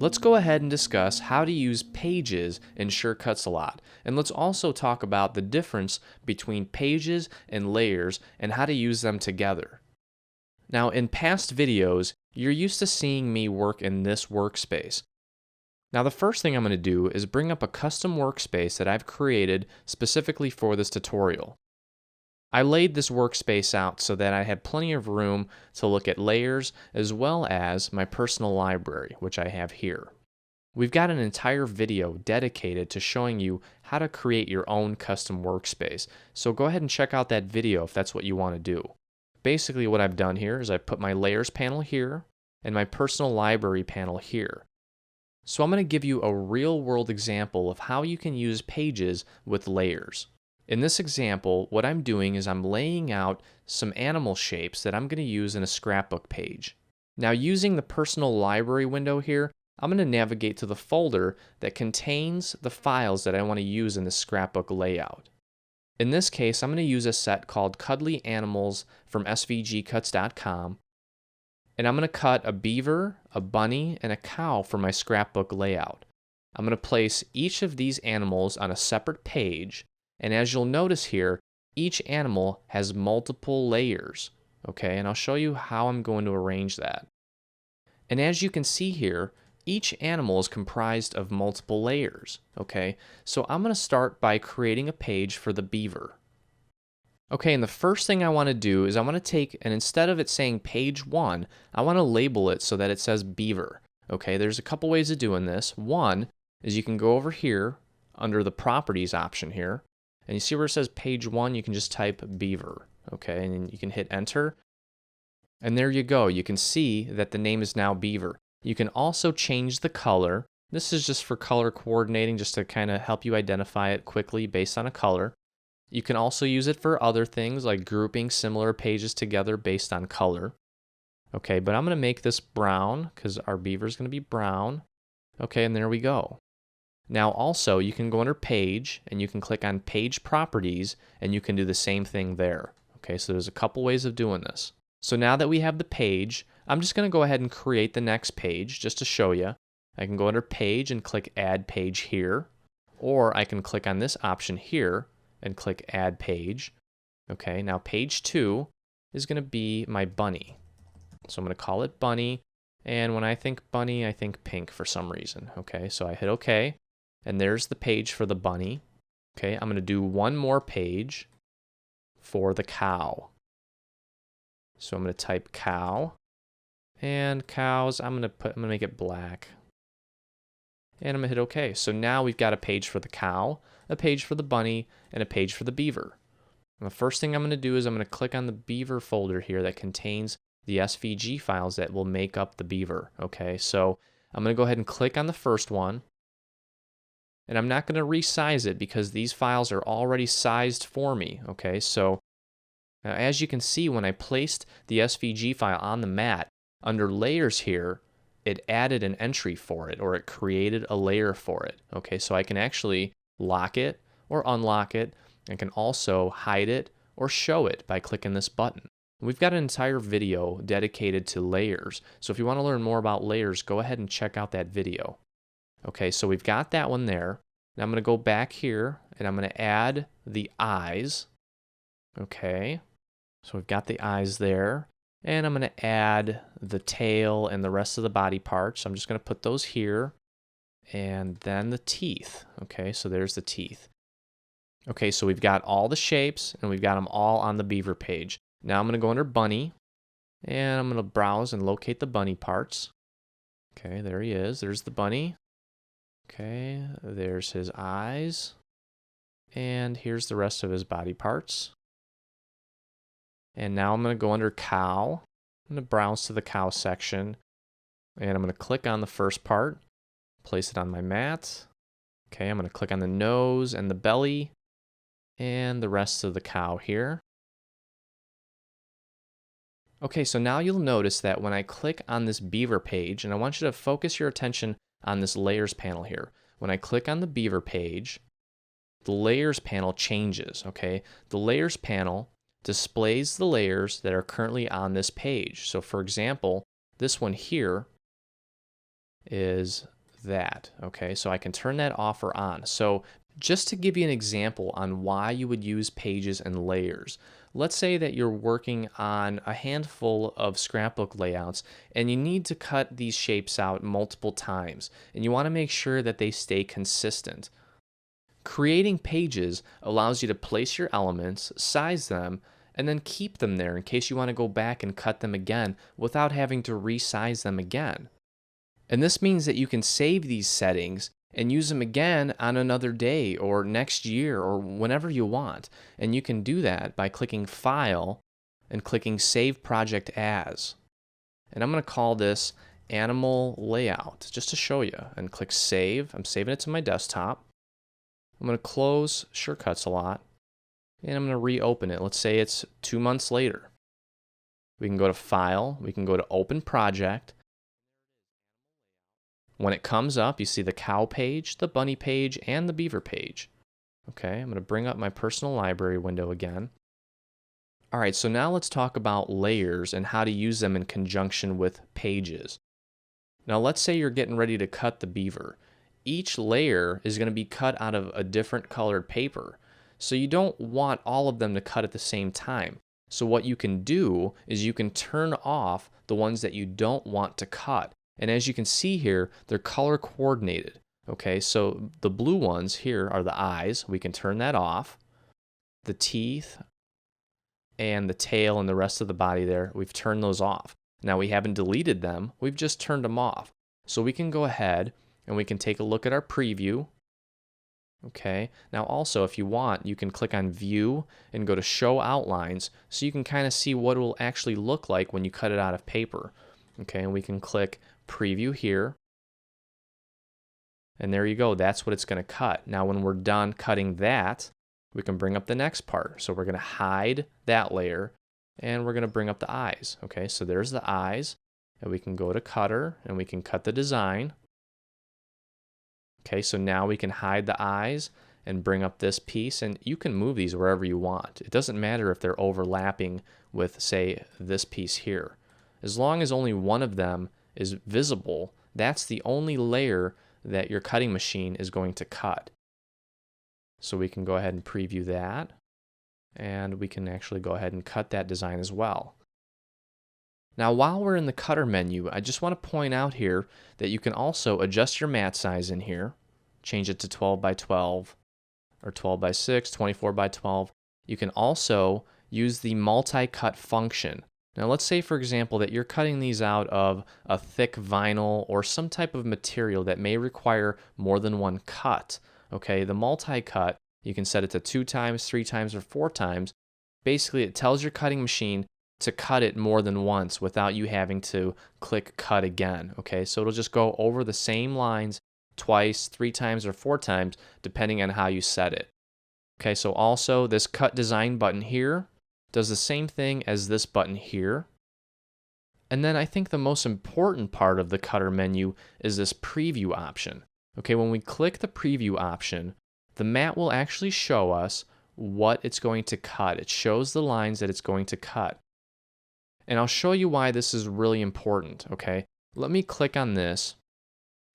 Let's go ahead and discuss how to use pages in Shortcuts a lot. And let's also talk about the difference between pages and layers and how to use them together. Now, in past videos, you're used to seeing me work in this workspace. Now, the first thing I'm going to do is bring up a custom workspace that I've created specifically for this tutorial. I laid this workspace out so that I had plenty of room to look at layers as well as my personal library, which I have here. We've got an entire video dedicated to showing you how to create your own custom workspace, so go ahead and check out that video if that's what you want to do. Basically what I've done here is I put my layers panel here and my personal library panel here. So I'm going to give you a real-world example of how you can use pages with layers. In this example, what I'm doing is I'm laying out some animal shapes that I'm going to use in a scrapbook page. Now, using the personal library window here, I'm going to navigate to the folder that contains the files that I want to use in the scrapbook layout. In this case, I'm going to use a set called Cuddly Animals from svgcuts.com, and I'm going to cut a beaver, a bunny, and a cow for my scrapbook layout. I'm going to place each of these animals on a separate page. And as you'll notice here, each animal has multiple layers, okay? And I'll show you how I'm going to arrange that. And as you can see here, each animal is comprised of multiple layers, okay? So I'm going to start by creating a page for the beaver. Okay, and the first thing I want to do is I want to take, and instead of it saying page 1, I want to label it so that it says beaver, okay? There's a couple ways of doing this. One is you can go over here under the properties option here, and you see where it says page 1, you can just type beaver, okay, and you can hit enter. And there you go. You can see that the name is now beaver. You can also change the color. This is just for color coordinating, just to kind of help you identify it quickly based on a color. You can also use it for other things like grouping similar pages together based on color. Okay, but I'm going to make this brown because our beaver is going to be brown. Okay, and there we go. Now also, you can go under Page, and you can click on Page Properties, and you can do the same thing there. Okay, so there's a couple ways of doing this. So now that we have the page, I'm just going to go ahead and create the next page just to show you. I can go under Page and click Add Page here, or I can click on this option here and click Add Page. Okay, now page 2 is going to be my bunny. So I'm going to call it Bunny, and when I think bunny, I think pink for some reason. Okay, so I hit OK. And there's the page for the bunny. Okay, I'm going to do one more page for the cow. So I'm going to type cow, and cows, I'm going to make it black. And I'm going to hit OK. So now we've got a page for the cow, a page for the bunny, and a page for the beaver. And the first thing I'm going to do is I'm going to click on the beaver folder here that contains the SVG files that will make up the beaver. Okay, so I'm going to go ahead and click on the first one. And I'm not going to resize it because these files are already sized for me, okay? So as you can see, when I placed the SVG file on the mat, under layers here, it added an entry for it, or it created a layer for it, okay? So I can actually lock it or unlock it, and can also hide it or show it by clicking this button. We've got an entire video dedicated to layers, so if you want to learn more about layers, go ahead and check out that video. Okay, so we've got that one there. Now I'm going to go back here, and I'm going to add the eyes. Okay, so we've got the eyes there. And I'm going to add the tail and the rest of the body parts. So I'm just going to put those here. And then the teeth. Okay, so there's the teeth. Okay, so we've got all the shapes, and we've got them all on the beaver page. Now I'm going to go under bunny, and I'm going to browse and locate the bunny parts. Okay, there he is. There's the bunny. Okay, there's his eyes, and here's the rest of his body parts. And now I'm going to go under cow. I'm going to browse to the cow section, and I'm going to click on the first part, place it on my mat. Okay, I'm going to click on the nose and the belly, and the rest of the cow here. Okay, so now you'll notice that when I click on this beaver page, and I want you to focus your attention on this layers panel here. When I click on the beaver page, the layers panel changes, okay? The layers panel displays the layers that are currently on this page. So for example, this one here is that. Okay, so I can turn that off or on. So just to give you an example on why you would use pages and layers, let's say that you're working on a handful of scrapbook layouts and you need to cut these shapes out multiple times and you want to make sure that they stay consistent. Creating pages allows you to place your elements, size them, and then keep them there in case you want to go back and cut them again without having to resize them again. And this means that you can save these settings and use them again on another day or next year or whenever you want. And you can do that by clicking File and clicking Save Project As. And I'm going to call this Animal Layout just to show you. And click Save. I'm saving it to my desktop. I'm going to close Shortcuts a lot. And I'm going to reopen it. Let's say it's 2 months later. We can go to File. We can go to Open Project. When it comes up, you see the cow page, the bunny page, and the beaver page. Okay, I'm going to bring up my personal library window again. All right, so now let's talk about layers and how to use them in conjunction with pages. Now let's say you're getting ready to cut the beaver. Each layer is going to be cut out of a different colored paper. So you don't want all of them to cut at the same time. So what you can do is you can turn off the ones that you don't want to cut. And as you can see here, they're color coordinated. Okay, so the blue ones here are the eyes. We can turn that off. The teeth and the tail and the rest of the body there, we've turned those off. Now we haven't deleted them, we've just turned them off. So we can go ahead and we can take a look at our preview. Okay, now also if you want, you can click on View and go to Show Outlines so you can kind of see what it will actually look like when you cut it out of paper. Okay, and we can click Preview here. And there you go, that's what it's going to cut. Now when we're done cutting that, we can bring up the next part. So we're going to hide that layer and we're going to bring up the eyes. Okay, so there's the eyes and we can go to Cutter and we can cut the design. Okay, so now we can hide the eyes and bring up this piece, and you can move these wherever you want. It doesn't matter if they're overlapping with, say, this piece here. As long as only one of them is visible, that's the only layer that your cutting machine is going to cut. So we can go ahead and preview that, and we can actually go ahead and cut that design as well. Now while we're in the cutter menu, I just want to point out here that you can also adjust your mat size in here, change it to 12 by 12 or 12 by 6, 24 by 12. You can also use the multi-cut function. Now let's say for example that you're cutting these out of a thick vinyl or some type of material that may require more than one cut. Okay, the multi-cut, you can set it to 2 times, 3 times, or 4 times. Basically it tells your cutting machine to cut it more than once without you having to click cut again. Okay, so it'll just go over the same lines twice, 3 times, or 4 times depending on how you set it. Okay, so also this cut design button here does the same thing as this button here. And then I think the most important part of the cutter menu is this preview option. Okay, when we click the preview option, the mat will actually show us what it's going to cut. It shows the lines that it's going to cut. And I'll show you why this is really important, okay? Let me click on this.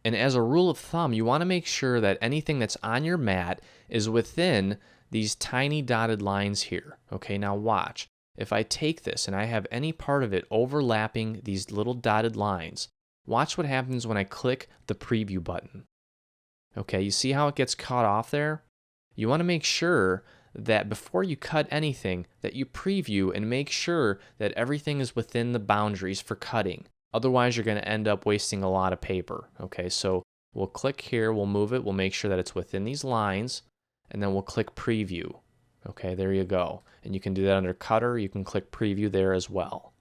And as a rule of thumb, you want to make sure that anything that's on your mat is within these tiny dotted lines here. Okay, now watch. If I take this and I have any part of it overlapping these little dotted lines, watch what happens when I click the preview button. Okay, you see how it gets cut off there? You want to make sure that before you cut anything, that you preview and make sure that everything is within the boundaries for cutting. Otherwise, you're going to end up wasting a lot of paper. Okay, so we'll click here, we'll move it, we'll make sure that it's within these lines, and then we'll click preview. Okay, there you go. And you can do that under cutter, you can click preview there as well.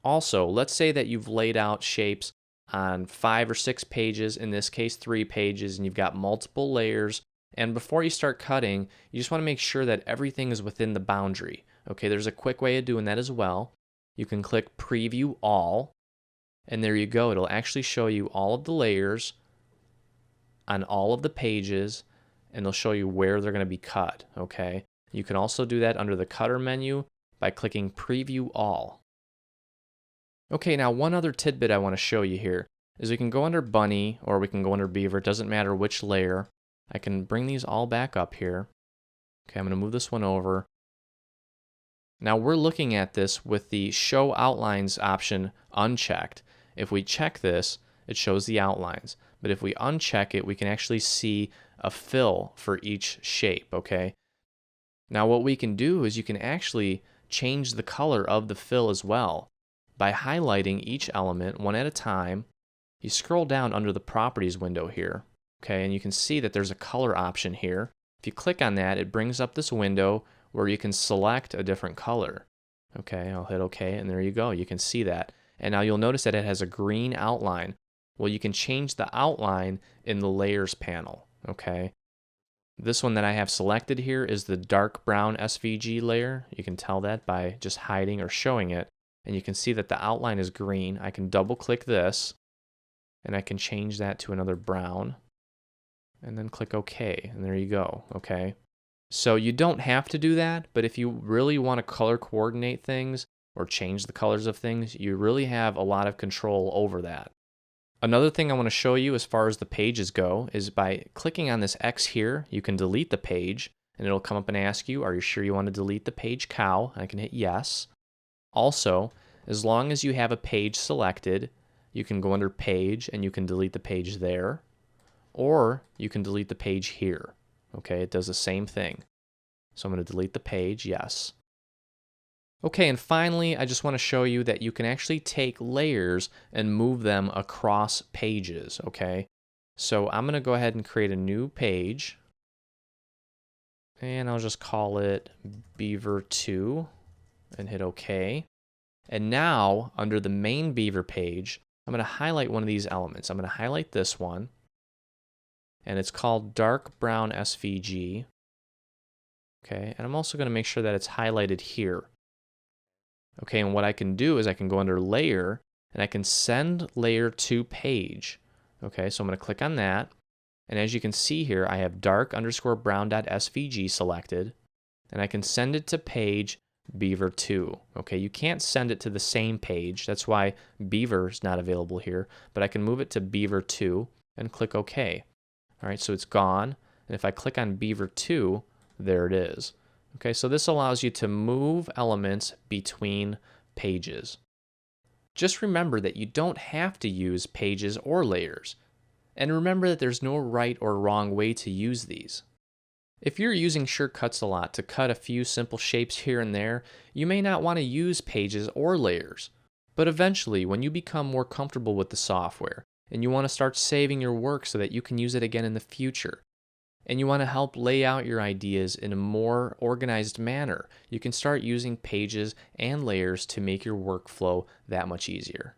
Also, let's say that you've laid out shapes on 5 or 6 pages, in this case 3 pages, and you've got multiple layers. And before you start cutting, you just want to make sure that everything is within the boundary. Okay, there's a quick way of doing that as well. You can click Preview All, and there you go. It'll actually show you all of the layers on all of the pages, and it'll show you where they're going to be cut. Okay, you can also do that under the Cutter menu by clicking Preview All. Okay, now one other tidbit I want to show you here is we can go under bunny or we can go under beaver. It doesn't matter which layer. I can bring these all back up here. Okay, I'm going to move this one over. Now we're looking at this with the show outlines option unchecked. If we check this, it shows the outlines. But if we uncheck it, we can actually see a fill for each shape, okay? Now what we can do is you can actually change the color of the fill as well by highlighting each element one at a time. You scroll down under the properties window here, okay, and you can see that there's a color option here. If you click on that, it brings up this window where you can select a different color. Okay, I'll hit OK, and there you go. You can see that. And now you'll notice that it has a green outline. Well, you can change the outline in the layers panel, okay? This one that I have selected here is the dark brown SVG layer. You can tell that by just hiding or showing it. And you can see that the outline is green. I can double click this, and I can change that to another brown. And then click OK, and there you go, okay? So you don't have to do that, but if you really want to color coordinate things or change the colors of things, you really have a lot of control over that. Another thing I want to show you as far as the pages go is by clicking on this X here, you can delete the page, and it'll come up and ask you, are you sure you want to delete the page cow? I can hit yes. Also, as long as you have a page selected, you can go under page and you can delete the page there, or you can delete the page here. Okay, it does the same thing. So I'm going to delete the page, yes. Okay, and finally, I just want to show you that you can actually take layers and move them across pages, okay? So I'm going to go ahead and create a new page, and I'll just call it Beaver 2 and hit OK. And now, under the main Beaver page, I'm going to highlight one of these elements. I'm going to highlight this one, and it's called dark brown SVG. Okay, and I'm also going to make sure that it's highlighted here. Okay, and what I can do is I can go under layer and I can send layer to page. Okay, so I'm going to click on that. And as you can see here, I have dark_brown.svg selected, and I can send it to page Beaver 2. Okay, you can't send it to the same page. That's why Beaver is not available here, but I can move it to Beaver 2 and click OK. All right, so it's gone. And if I click on Beaver 2, there it is. Okay, so this allows you to move elements between pages. Just remember that you don't have to use pages or layers. And remember that there's no right or wrong way to use these. If you're using shortcuts a lot to cut a few simple shapes here and there, you may not want to use pages or layers. But eventually, when you become more comfortable with the software, and you want to start saving your work so that you can use it again in the future, and you want to help lay out your ideas in a more organized manner, you can start using pages and layers to make your workflow that much easier.